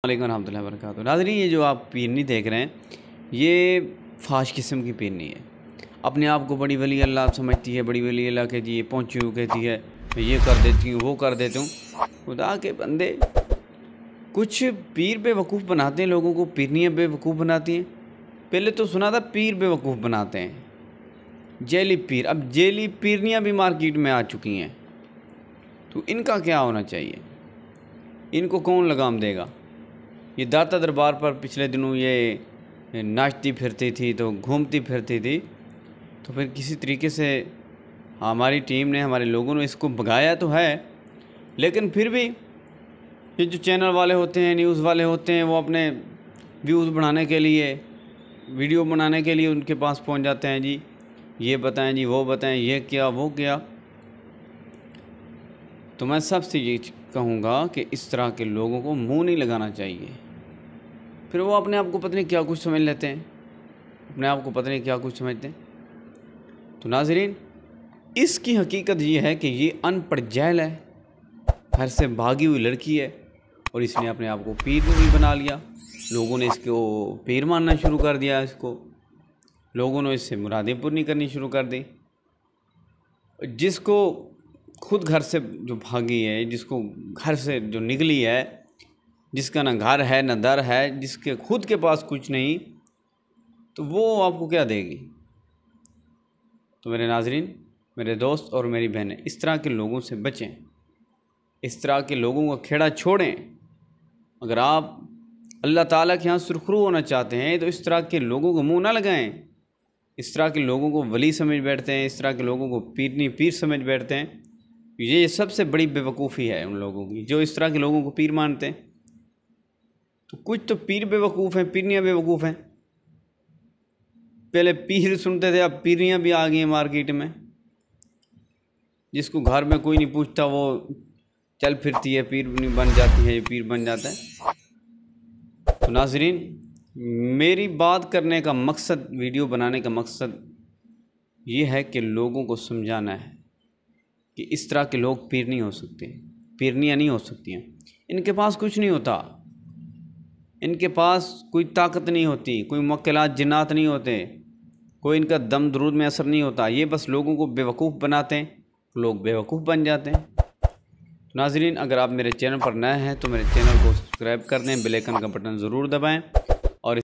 वालेकुम रहमतुल्लाहि व बरकातुहू। नाज़रीन, ये जो आप पीरनी देख रहे हैं, ये फाश किस्म की पीरनी है। अपने आप को बड़ी वली अल्लाह समझती है, बड़ी वली अल्लाह के जी पहुँची हुई कहती है, मैं ये कर देती हूँ, वो कर देती हूँ। खुदा के बंदे, कुछ पीर बेवकूफ़ बनाते हैं लोगों को, पीरनियाँ बेवकूफ़ बनाती हैं। पहले तो सुना था पीर बेवकूफ़ बनाते हैं, जेली पीर। अब जेली पीरनियाँ भी मार्केट में आ चुकी हैं, तो इनका क्या होना चाहिए? इनको कौन लगाम देगा? ये दाता दरबार पर पिछले दिनों ये नाचती फिरती थी, तो घूमती फिरती थी, तो फिर किसी तरीके से हमारी टीम ने, हमारे लोगों ने इसको भगाया तो है, लेकिन फिर भी ये जो चैनल वाले होते हैं, न्यूज़ वाले होते हैं, वो अपने व्यूज़ बढ़ाने के लिए, वीडियो बनाने के लिए उनके पास पहुंच जाते हैं। जी ये बताएं, जी वो बताएं, ये क्या वो क्या। तो मैं सबसे ये कहूँगा कि इस तरह के लोगों को मुंह नहीं लगाना चाहिए। फिर वो अपने आप को पता नहीं क्या कुछ समझ लेते हैं, अपने आप को पता नहीं क्या कुछ समझते हैं। तो नाज़रीन, इसकी हकीकत ये है कि ये अनपढ़ जहल है, घर से भागी हुई लड़की है, और इसने अपने आप को पीर भी बना लिया। लोगों ने इसको पीर मानना शुरू कर दिया, इसको लोगों ने इससे मुरादें पूरी करनी शुरू कर दी। जिसको खुद घर से जो भागी है, जिसको घर से जो निकली है, जिसका ना घर है ना दर है, जिसके खुद के पास कुछ नहीं, तो वो आपको क्या देगी? तो मेरे नाज़रीन, मेरे दोस्त और मेरी बहनें, इस तरह के लोगों से बचें, इस तरह के लोगों का खेड़ा छोड़ें। अगर आप अल्लाह ताला के यहाँ सुरखरू होना चाहते हैं, तो इस तरह के लोगों को मुंह ना लगाएं। इस तरह के लोगों को वली समझ बैठते हैं, इस तरह के लोगों को पीर समझ बैठते हैं। ये सबसे बड़ी बेवकूफ़ी है उन लोगों की, जो इस तरह के लोगों को पीर मानते हैं। तो कुछ तो पीर बेवकूफ़ हैं, पीरनियाँ बेवकूफ़ हैं। पहले पीर सुनते थे, अब पीरनियाँ भी आ गई हैं मार्केट में। जिसको घर में कोई नहीं पूछता, वो चल फिरती है, पीर बन जाती है, ये पीर बन जाता है। तो नाज़रीन, मेरी बात करने का मकसद, वीडियो बनाने का मकसद ये है कि लोगों को समझाना है कि इस तरह के लोग पीर नहीं हो सकते, पीरनियाँ नहीं हो सकती हैं। इनके पास कुछ नहीं होता, इनके पास कोई ताकत नहीं होती, कोई मुवक्किलात जिन्नात नहीं होते, कोई इनका दम दरूद में असर नहीं होता। ये बस लोगों को बेवकूफ़ बनाते हैं, लोग बेवकूफ़ बन जाते हैं। नाज़रीन, अगर आप मेरे चैनल पर नए हैं तो मेरे चैनल को सब्सक्राइब कर दें, बेल आइकन का बटन ज़रूर दबाएं।